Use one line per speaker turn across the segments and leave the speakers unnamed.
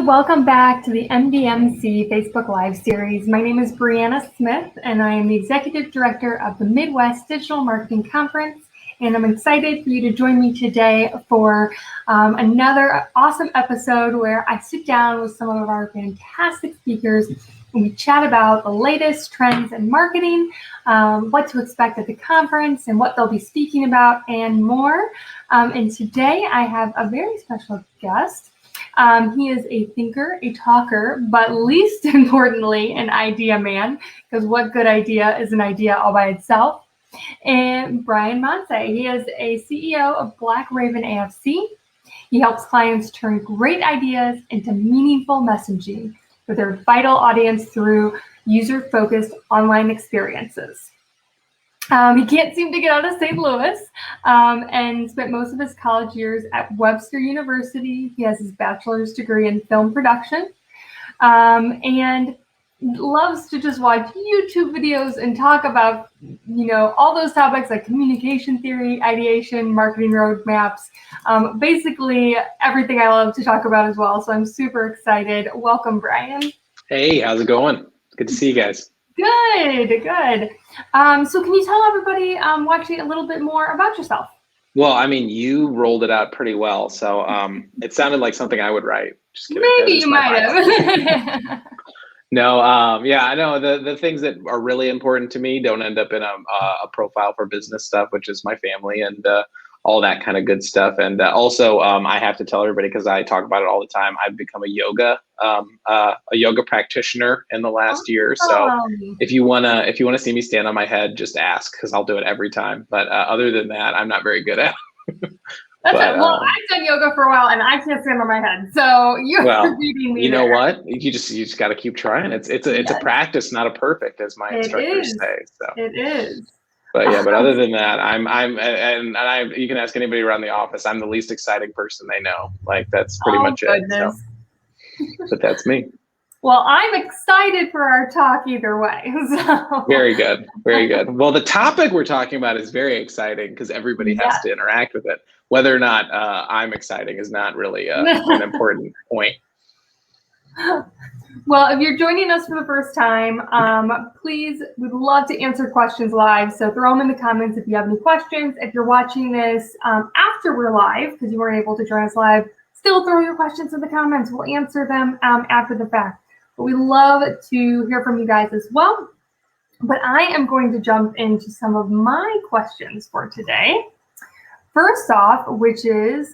welcome back to the MDMC Facebook Live series. My name is Brianna Smith, and I am the Executive Director of the Midwest Digital Marketing Conference, and I'm excited for you to join me today for another awesome episode where I sit down with some of our fantastic speakers and we chat about the latest trends in marketing, what to expect at the conference, and what they'll be speaking about, and more. And today I have a very special guest. He is a thinker, a talker, but least importantly, an idea man, because what good idea is an idea all by itself? And Brian Moncey, he is a CEO of Black Raven AFC. He helps clients turn great ideas into meaningful messaging for their vital audience through user-focused online experiences. He can't seem to get out of St. Louis and spent most of his college years at Webster University. He has his bachelor's degree in film production and loves to just watch YouTube videos and talk about, all those topics like communication theory, ideation, marketing roadmaps, basically everything I love to talk about as well. So I'm super excited. Welcome, Brian.
Hey, how's it going? Good to see you guys.
Good. So can you tell everybody watching a little bit more about yourself?
Well, I mean, you rolled it out pretty well. So it sounded like something I would write. Just kidding.
Maybe you might have.
No, yeah, I know the things that are really important to me don't end up in a profile for business stuff, which is my family and all that kind of good stuff. And also, I have to tell everybody, because I talk about it all the time, I've become a yoga practitioner in the last year. So if you wanna see me stand on my head, just ask, because I'll do it every time. But other than that, I'm not very good at it.
Well, I've done yoga for a while and I can't stand on my head. So you're beating me.
You know what? You just got to keep trying. It's a practice, not a perfect, as my instructors say. So
it is.
But yeah, but other than that, you can ask anybody around the office. I'm the least exciting person they know. Like, that's pretty much it. So. But that's me.
Well, I'm excited for our talk either way. So.
Very good. Well, the topic we're talking about is very exciting because everybody has to interact with it. Whether or not I'm exciting is not really an important point.
Well, if you're joining us for the first time, please, we'd love to answer questions live. So throw them in the comments if you have any questions. If you're watching this after we're live, because you weren't able to join us live, still throw your questions in the comments. We'll answer them after the fact. But we love to hear from you guys as well. But I am going to jump into some of my questions for today. First off, which is,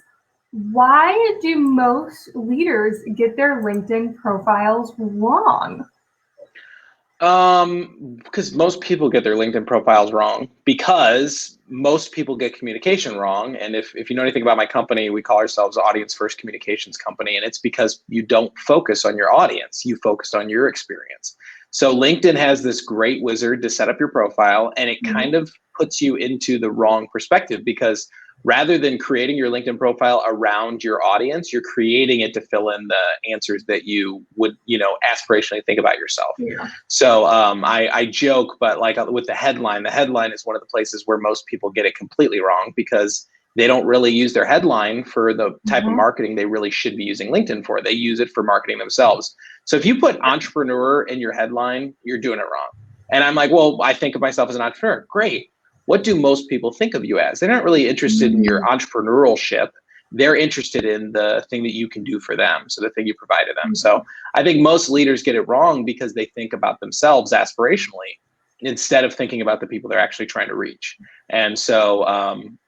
why do most leaders get their LinkedIn profiles wrong?
Because most people get their LinkedIn profiles wrong, because most people get communication wrong. And if you know anything about my company, we call ourselves Audience First Communications Company. And it's because you don't focus on your audience, you focus on your experience. So LinkedIn has this great wizard to set up your profile, and it kind of puts you into the wrong perspective, because rather than creating your LinkedIn profile around your audience, you're creating it to fill in the answers that you would, aspirationally think about yourself. Yeah. So I joke, but like with the headline is one of the places where most people get it completely wrong, because they don't really use their headline for the type of marketing they really should be using LinkedIn for. They use it for marketing themselves. So if you put entrepreneur in your headline, you're doing it wrong. And I'm like, well, I think of myself as an entrepreneur. Great. What do most people think of you as? They're not really interested in your entrepreneurship. They're interested in the thing that you can do for them, so the thing you provide to them. So I think most leaders get it wrong because they think about themselves aspirationally instead of thinking about the people they're actually trying to reach. And so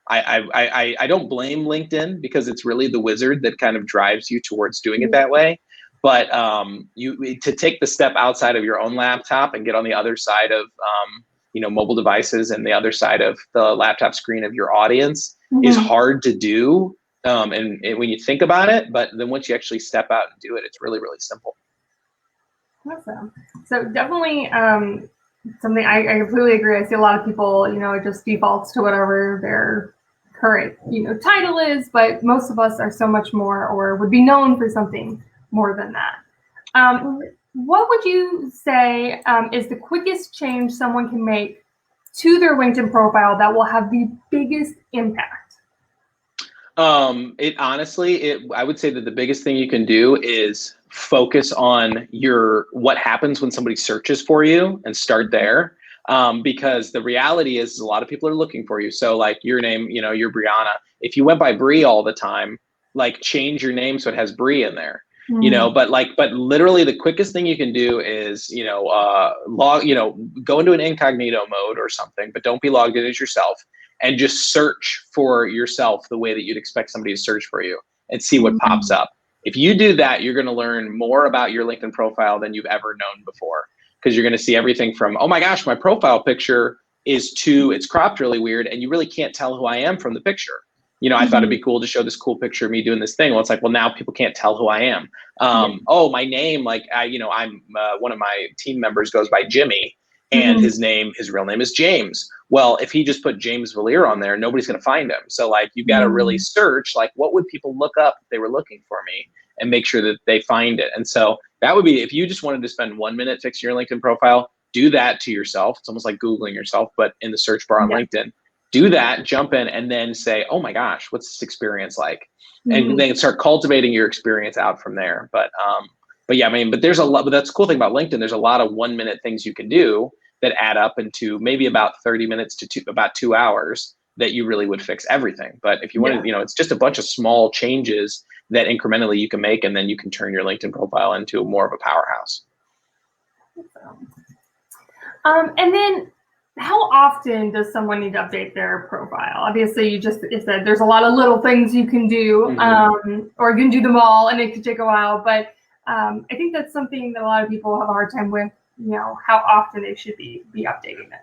I don't blame LinkedIn, because it's really the wizard that kind of drives you towards doing it that way. But to take the step outside of your own laptop and get on the other side of mobile devices and the other side of the laptop screen of your audience is hard to do. And when you think about it, but then once you actually step out and do it, it's really, really simple.
Awesome. So definitely something I completely agree. I see a lot of people, it just defaults to whatever their current, title is, but most of us are so much more, or would be known for something more than that. What would you say is the quickest change someone can make to their LinkedIn profile that will have the biggest impact?
It honestly, I would say that the biggest thing you can do is focus on what happens when somebody searches for you and start there. Because the reality is a lot of people are looking for you. So like your name, you're Brianna. If you went by Bree all the time, like change your name so it has Bree in there. But literally the quickest thing you can do is, go into an incognito mode or something, but don't be logged in as yourself, and just search for yourself the way that you'd expect somebody to search for you and see what pops up. If you do that, you're going to learn more about your LinkedIn profile than you've ever known before, because you're going to see everything from, oh my gosh, my profile picture it's cropped really weird and you really can't tell who I am from the picture. I thought it'd be cool to show this cool picture of me doing this thing. Well, it's like, well, now people can't tell who I am. Oh, my name, like I'm one of my team members goes by Jimmy, and his real name is James. Well, if he just put James Valier on there, nobody's going to find him. So like, you've got to really search, like, what would people look up if they were looking for me, and make sure that they find it. And so that would be, if you just wanted to spend 1 minute fixing your LinkedIn profile, do that to yourself. It's almost like Googling yourself, but in the search bar on LinkedIn. Do that, jump in, and then say, oh my gosh, what's this experience like? And then start cultivating your experience out from there. But yeah, but there's a lot, but that's the cool thing about LinkedIn. There's a lot of 1 minute things you can do that add up into maybe about 30 minutes to about 2 hours that you really would fix everything. But if you want to, it's just a bunch of small changes that incrementally you can make, and then you can turn your LinkedIn profile into more of a powerhouse.
And then how often does someone need to update their profile? Obviously, you said there's a lot of little things you can do, or you can do them all, and it could take a while. But I think that's something that a lot of people have a hard time with, how often they should be updating it.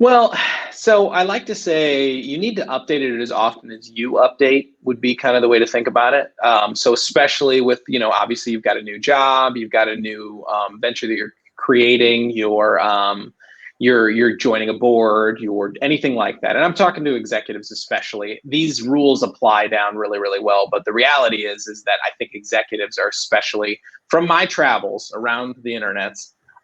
Well, so I like to say you need to update it as often as you update would be kind of the way to think about it. So especially with, obviously you've got a new job, you've got a new venture that you're creating, you're joining a board, you're anything like that. And I'm talking to executives especially. These rules apply down really, really well. But the reality is that I think executives are, especially from my travels around the internet,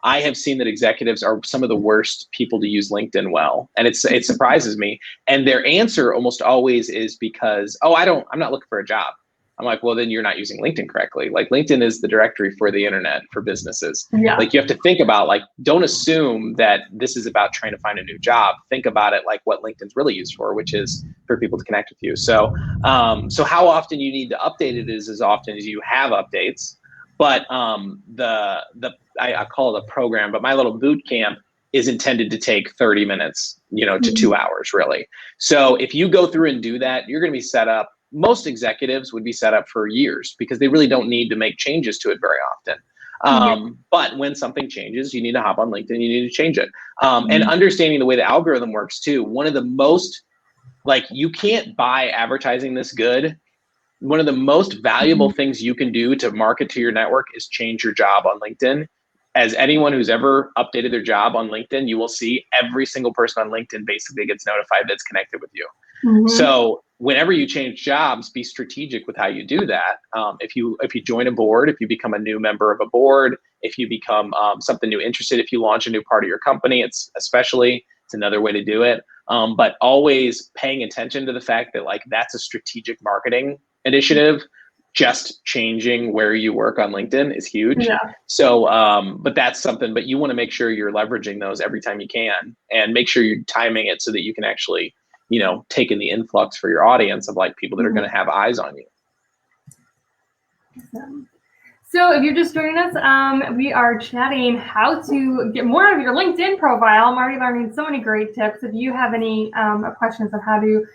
I have seen that executives are some of the worst people to use LinkedIn well. And it surprises me. And their answer almost always is because, I'm not looking for a job. I'm like, well, then you're not using LinkedIn correctly. Like, LinkedIn is the directory for the internet for businesses. Like, you have to think about, like, don't assume that this is about trying to find a new job. Think about it like what LinkedIn's really used for, which is for people to connect with you. So how often you need to update it is as often as you have updates. But I call it a program, but my little boot camp is intended to take 30 minutes, to 2 hours really. So if you go through and do that, you're going to be set up. Most executives would be set up for years because they really don't need to make changes to it very often. But when something changes, you need to hop on LinkedIn, you need to change it. And understanding the way the algorithm works too. One of the most, you can't buy advertising this good. One of the most valuable things you can do to market to your network is change your job on LinkedIn. As anyone who's ever updated their job on LinkedIn, you will see every single person on LinkedIn basically gets notified that's connected with you. So whenever you change jobs, be strategic with how you do that. If you join a board, if you become a new member of a board, if you become something new interested, if you launch a new part of your company, it's another way to do it. But always paying attention to the fact that that's a strategic marketing initiative. Just changing where you work on LinkedIn is huge. So, but that's something, but you want to make sure you're leveraging those every time you can, and make sure you're timing it so that you can actually, take in the influx for your audience of people that are going to have eyes on you.
So if you're just joining us, we are chatting how to get more of your LinkedIn profile. I'm already learning so many great tips. If you have any questions on how to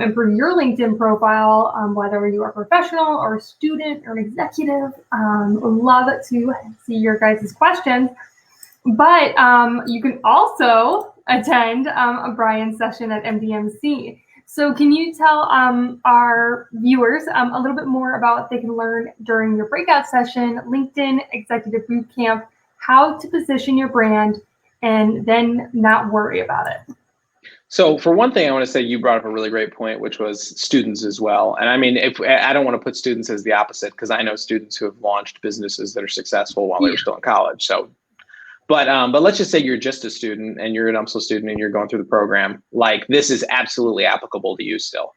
improve your LinkedIn profile, whether you are a professional or a student or an executive, would love to see your guys' questions. But you can also attend Brian's session at MDMC. So can you tell our viewers a little bit more about what they can learn during your breakout session, LinkedIn Executive Bootcamp, how to position your brand, and then not worry about it?
So for one thing, I want to say you brought up a really great point, which was students as well. And I mean, I don't want to put students as the opposite, because I know students who have launched businesses that are successful while they were still in college. So, but let's just say you're just a student and you're an UMSL student and you're going through the program. This is absolutely applicable to you still.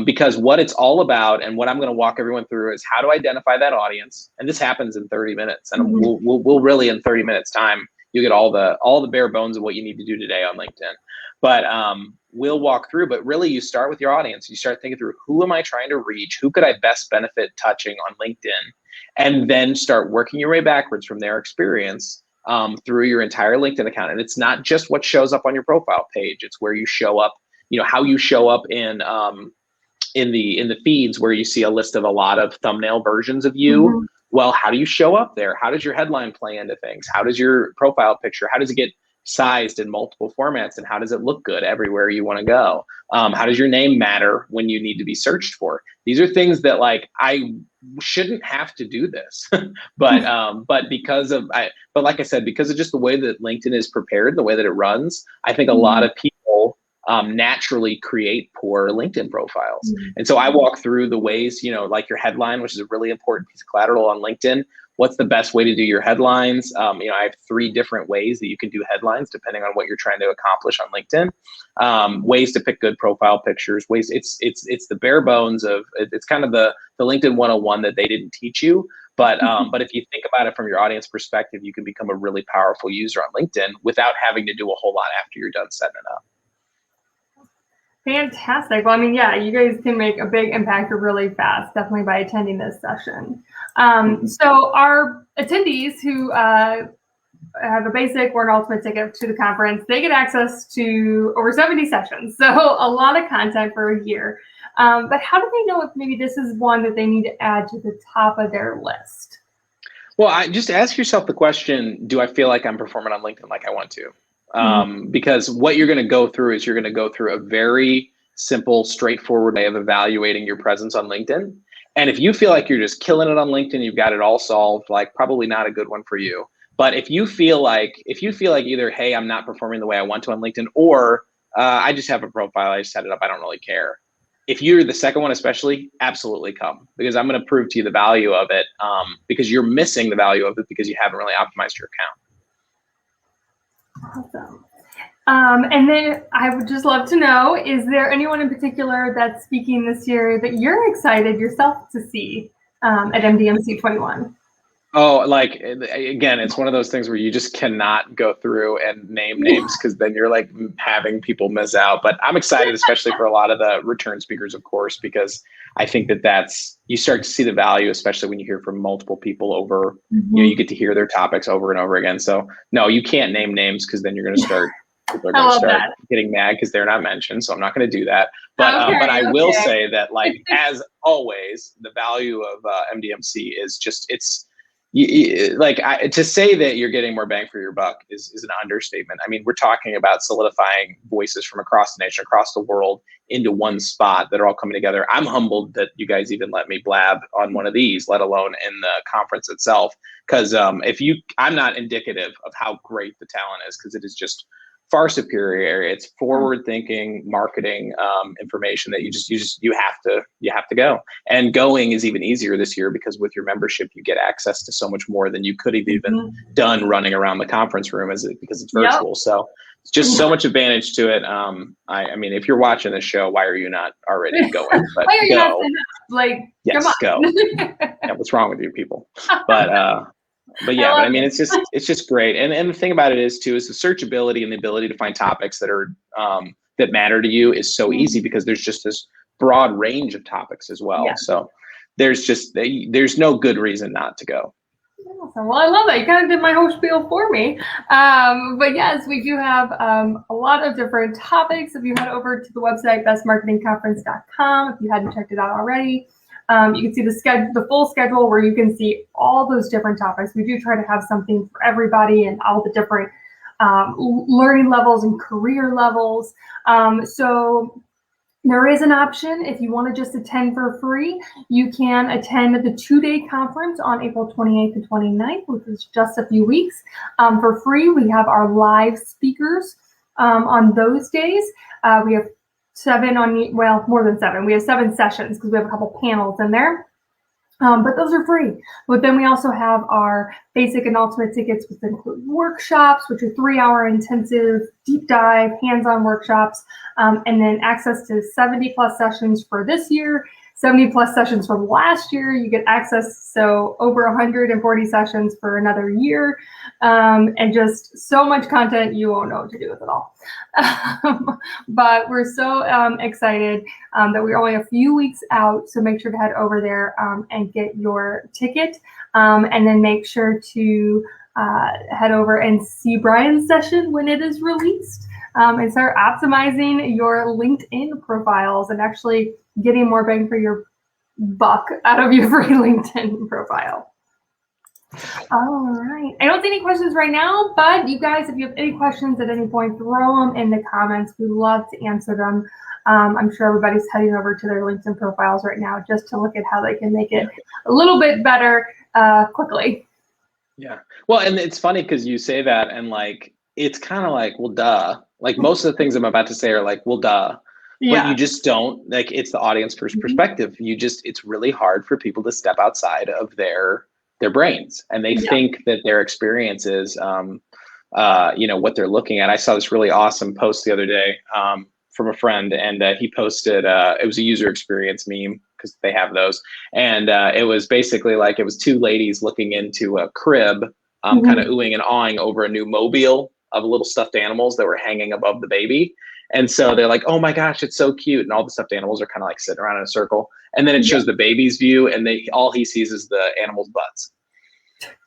Because what it's all about and what I'm going to walk everyone through is how to identify that audience. And this happens in 30 minutes. And we'll really, in 30 minutes time, you get all the bare bones of what you need to do today on LinkedIn. But we'll walk through, but really you start with your audience. You start thinking through, who am I trying to reach? Who could I best benefit touching on LinkedIn? And then start working your way backwards from their experience through your entire LinkedIn account. And it's not just what shows up on your profile page. It's where you show up, how you show up in the feeds, where you see a list of a lot of thumbnail versions of you. Well, how do you show up there? How does your headline play into things? How does your profile picture, how does it get sized in multiple formats, and how does it look good everywhere you want to go? How does your name matter when you need to be searched for? These are things that, like, I shouldn't have to do this, but like I said, because of just the way that LinkedIn is prepared, the way that it runs, I think a lot of people naturally create poor LinkedIn profiles. And so I walk through the ways, like your headline, which is a really important piece of collateral on LinkedIn. What's the best way to do your headlines? I have 3 different ways that you can do headlines depending on what you're trying to accomplish on LinkedIn. Ways to pick good profile pictures. Ways it's the bare bones of it's kind of the LinkedIn 101 that they didn't teach you. But if you think about it from your audience perspective, you can become a really powerful user on LinkedIn without having to do a whole lot after you're done setting it up.
Fantastic. Well, yeah, you guys can make a big impact really fast, definitely by attending this session. So our attendees who have a basic or an ultimate ticket to the conference, they get access to over 70 sessions. So a lot of content for a year. But how do they know if maybe this is one that they need to add to the top of their list?
Well, just ask yourself the question, do I feel like I'm performing on LinkedIn like I want to? Because what you're going to go through is you're going to go through a very simple, straightforward way of evaluating your presence on LinkedIn. And if you feel like you're just killing it on LinkedIn, you've got it all solved, like probably not a good one for you. But if you feel like either, hey, I'm not performing the way I want to on LinkedIn, or I just have a profile, I just set it up, I don't really care. If you're the second one, especially, absolutely come, because I'm going to prove to you the value of it, because you're missing the value of it because you haven't really optimized your account.
Awesome. And then I would just love to know, is there anyone in particular that's speaking this year that you're excited yourself to see at MDMC 21?
Oh, like, again, it's one of those things where you just cannot go through and name names, because then you're like having people miss out. But I'm excited, especially for a lot of the return speakers, of course, because I think you start to see the value, especially when you hear from multiple people over, you get to hear their topics over and over again. So no, you can't name names, because then you're going to start, people are going to start getting mad because they're not mentioned. So I'm not going to do that. But but I will say that, like, as always, the value of MDMC is just, to say that you're getting more bang for your buck is an understatement. I mean, we're talking about solidifying voices from across the nation, across the world, into one spot that are all coming together. I'm humbled that you guys even let me blab on one of these, let alone in the conference itself. Because I'm not indicative of how great the talent is, because it is just far superior. It's forward-thinking marketing information that you have to go. And going is even easier this year, because with your membership you get access to so much more than you could have even done running around the conference room, because it's virtual. So it's just so much advantage to it. I mean, if you're watching this show, why are you not already going? But
why are you not
yes,
come on.
go. Yeah, what's wrong with you people? But yeah, I mean, it's just great. And the thing about it is the searchability and the ability to find topics that are that matter to you is so easy, because there's just this broad range of topics as well. Yeah. So there's no good reason not to go.
Awesome. Well, I love that. You kind of did my whole spiel for me. But yes, we do have a lot of different topics. If you head over to the website, bestmarketingconference.com, if you hadn't checked it out already, you can see the full schedule, where you can see all those different topics. We do try to have something for everybody and all the different learning levels and career levels. So there is an option. If you want to just attend for free, you can attend the 2-day conference on April 28th and 29th, which is just a few weeks. For free, we have our live speakers on those days. We have more than 7. We have 7 sessions, because we have a couple panels in there. But those are free. But then we also have our basic and ultimate tickets, which include workshops, which are 3-hour intensive, deep dive, hands-on workshops, and then access to 70 plus sessions for this year, 70 plus sessions from last year. You get access, so over 140 sessions for another year, and just so much content you won't know what to do with it all. But we're so excited that we're only a few weeks out, so make sure to head over there and get your ticket, and then make sure to head over and see Brian's session when it is released, and start optimizing your LinkedIn profiles and actually getting more bang for your buck out of your free LinkedIn profile. All right. I don't see any questions right now, but you guys, if you have any questions at any point, throw them in the comments. We love to answer them. I'm sure everybody's heading over to their LinkedIn profiles right now just to look at how they can make it a little bit better quickly.
Yeah. Well, and it's funny because you say that and like, it's kind of like, well, duh. Like most of the things I'm about to say are like, well, duh.
Yeah.
But you just don't, like, it's the audience first perspective. It's really hard for people to step outside of their brains, and they think that their experience is, what they're looking at. I saw this really awesome post the other day from a friend, and he posted, it was a user experience meme because they have those. And it was basically like, it was two ladies looking into a crib, kind of oohing and awing over a new mobile of little stuffed animals that were hanging above the baby. And so they're like, oh my gosh, it's so cute. And all the stuffed animals are kind of like sitting around in a circle. And then it shows the baby's view, and all he sees is the animal's butts.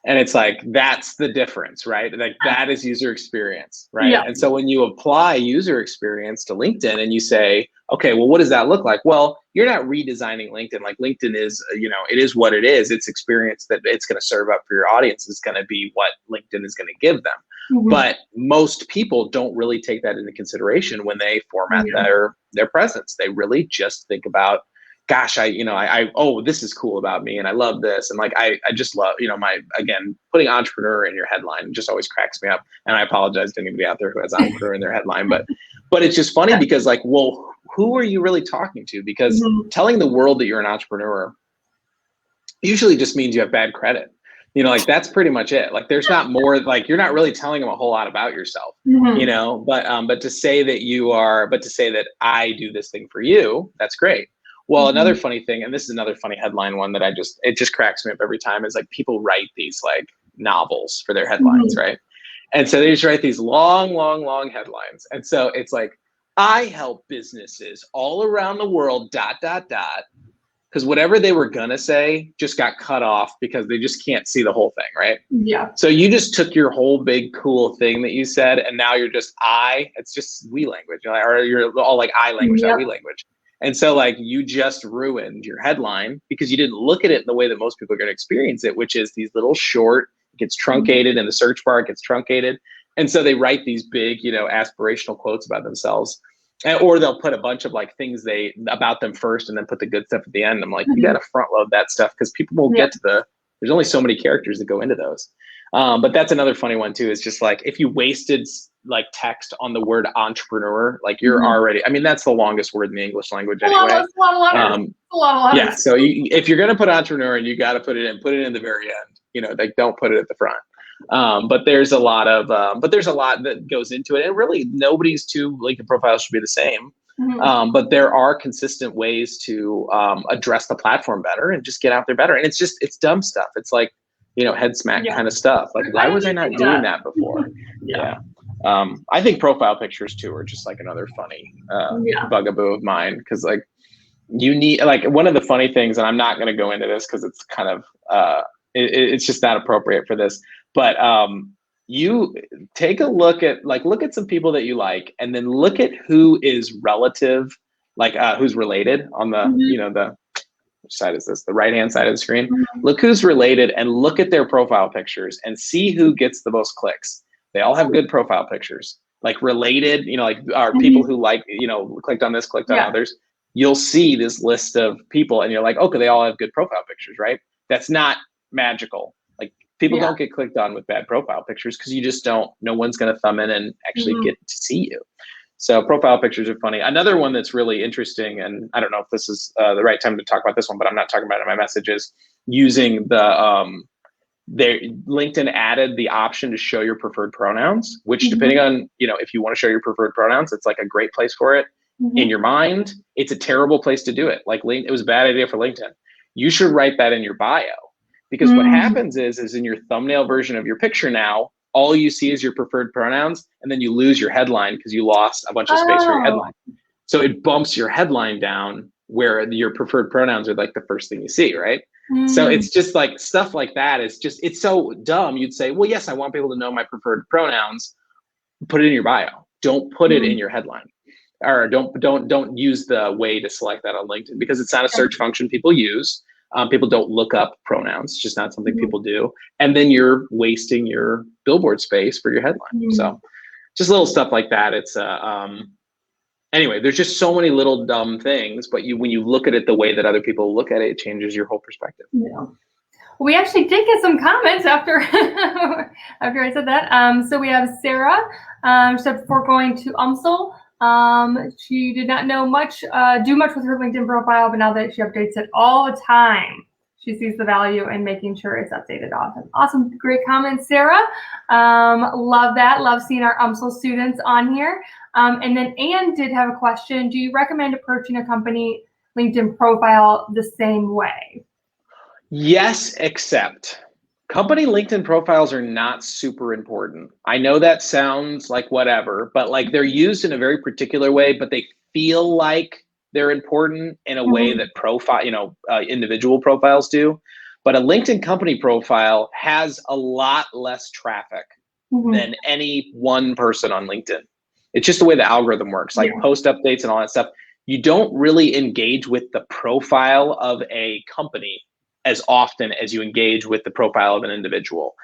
And it's like, that's the difference, right? Like that is user experience, right? Yeah. And so when you apply user experience to LinkedIn and you say, okay, well, what does that look like? Well, you're not redesigning LinkedIn. Like LinkedIn is, it is what it is. It's experience that it's going to serve up for your audience is going to be what LinkedIn is going to give them. But most people don't really take that into consideration when they format their presence. They really just think about, gosh, oh, this is cool about me, and I love this, and like I just love, again, putting entrepreneur in your headline just always cracks me up. And I apologize to anybody out there who has entrepreneur in their headline, but it's just funny because like, well, who are you really talking to? Because telling the world that you're an entrepreneur usually just means you have bad credit. Like that's pretty much it. Like there's not more, like you're not really telling them a whole lot about yourself, but to say that I do this thing for you, that's great. Well, another funny thing, and this is another funny headline one that it just cracks me up every time, is like people write these like novels for their headlines, right? And so they just write these long, long, long headlines. And so it's like, I help businesses all around the world, ... Because whatever they were gonna say just got cut off because they just can't see the whole thing, right? Yeah. So you just took your whole big cool thing that you said, and now you're just it's just we language, or you're all like I language, not we language. And so like you just ruined your headline because you didn't look at it in the way that most people are going to experience it, which is these little short, it gets truncated in the search bar, it gets truncated. And so they write these big, aspirational quotes about themselves. Or they'll put a bunch of like things about them first and then put the good stuff at the end. I'm like, you got to front load that stuff because people will get to there's only so many characters that go into those. But that's another funny one too. Is just like, if you wasted like text on the word entrepreneur, like you're already, I mean, that's the longest word in the English language anyway. That's a lot of letters. A lot of letters. Yeah. So if you're going to put entrepreneur, and you got to put it in the very end, like don't put it at the front. But there's a lot that goes into it, and really nobody's two LinkedIn profiles should be the same. But there are consistent ways to address the platform better and just get out there better. And it's dumb stuff. It's like, head smack kind of stuff. Like, why was I not doing that before? I think profile pictures too are just like another funny bugaboo of mine, because like you need, like, one of the funny things, and I'm not going to go into this because it's kind of it's just not appropriate for this, but you take a look at some people that you like, and then look at who is relative, like who's related on the which side is this? The right-hand side of the screen. Look who's related and look at their profile pictures and see who gets the most clicks. They all have good profile pictures, like related, like are people who like, clicked on this, clicked on others. You'll see this list of people and you're like, okay, they all have good profile pictures, right? That's not magical. Like people don't get clicked on with bad profile pictures because you just don't, no one's going to thumb in and actually get to see you. So profile pictures are funny. Another one that's really interesting, and I don't know if this is the right time to talk about this one, but I'm not talking about it in my message, is using LinkedIn added the option to show your preferred pronouns, which depending on, if you want to show your preferred pronouns, it's like a great place for it. In your mind, it's a terrible place to do it. Like it was a bad idea for LinkedIn. You should write that in your bio, because what happens is in your thumbnail version of your picture now, all you see is your preferred pronouns, and then you lose your headline because you lost a bunch of space for your headline. So it bumps your headline down where your preferred pronouns are like the first thing you see, right? So it's just like stuff like that. It's so dumb. You'd say, well, yes, I want people to know my preferred pronouns. Put it in your bio. Don't put it in your headline, or don't use the way to select that on LinkedIn, because it's not a search function people use. People don't look up pronouns. It's just not something people do. And then you're wasting your billboard space for your headline. So just little stuff like that. It's anyway, there's just so many little dumb things, but when you look at it the way that other people look at it, it changes your whole perspective.
Yeah. We actually did get some comments after after I said that. So we have Sarah. She said before going to UMSL, she did not know do much with her LinkedIn profile, but now that she updates it all the time, she sees the value in making sure it's updated often. Awesome, great comment, Sarah. Love that. Love seeing our UMSL students on here. And then Anne did have a question. Do you recommend approaching a company LinkedIn profile the same way?
Yes, except company LinkedIn profiles are not super important. I know that sounds like whatever, but like they're used in a very particular way, but they feel like they're important in a way that individual profiles do. But a LinkedIn company profile has a lot less traffic than any one person on LinkedIn. It's just the way the algorithm works, like post updates and all that stuff. You don't really engage with the profile of a company as often as you engage with the profile of an individual.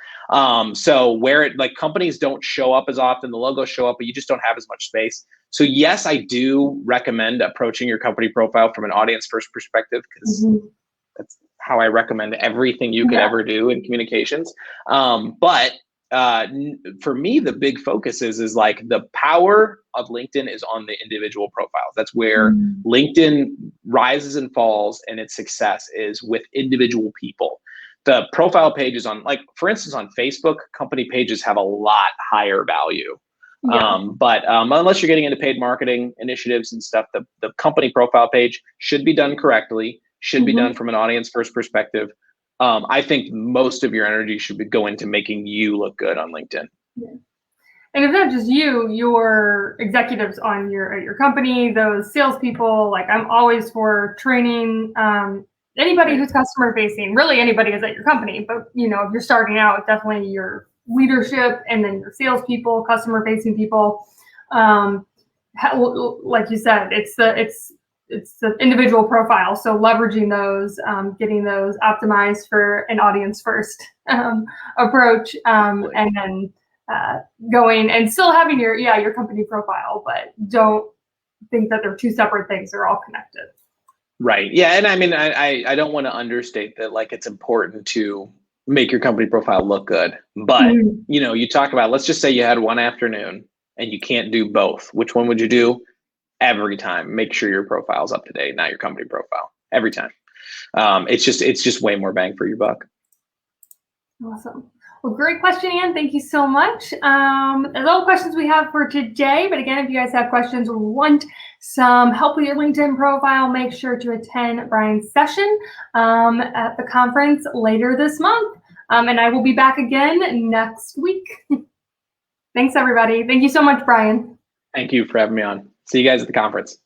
So where companies don't show up as often, the logos show up, but you just don't have as much space. So yes, I do recommend approaching your company profile from an audience first perspective, because that's how I recommend everything you could ever do in communications. But for me, the big focus is like the power of LinkedIn is on the individual profiles. That's where LinkedIn rises and falls, and its success is with individual people. The profile pages on, like, for instance, on Facebook, company pages have a lot higher value. But unless you're getting into paid marketing initiatives and stuff, the company profile page should be done correctly, should be done from an audience first perspective. I think most of your energy should go into making you look good on LinkedIn.
And if not just you, your executives on your company, those salespeople, like I'm always for training anybody who's customer facing, really anybody is at your company. But if you're starting out, definitely your leadership, and then your salespeople, customer facing people. Like you said, it's the individual profile. So leveraging those, getting those optimized for an audience first approach, and then going and still having your company profile, but don't think that they're two separate things. They're all connected.
Right. Yeah. And I mean, I don't want to understate that, like, it's important to make your company profile look good. But, you talk about, let's just say you had one afternoon and you can't do both. Which one would you do? Every time, make sure your profile is up to date, not your company profile. Every time. It's just way more bang for your buck.
Awesome. Well, great question, Anne. Thank you so much. That's all the questions we have for today. But again, if you guys have questions or want some help with your LinkedIn profile, make sure to attend Brian's session at the conference later this month. And I will be back again next week. Thanks, everybody. Thank you so much, Brian.
Thank you for having me on. See you guys at the conference.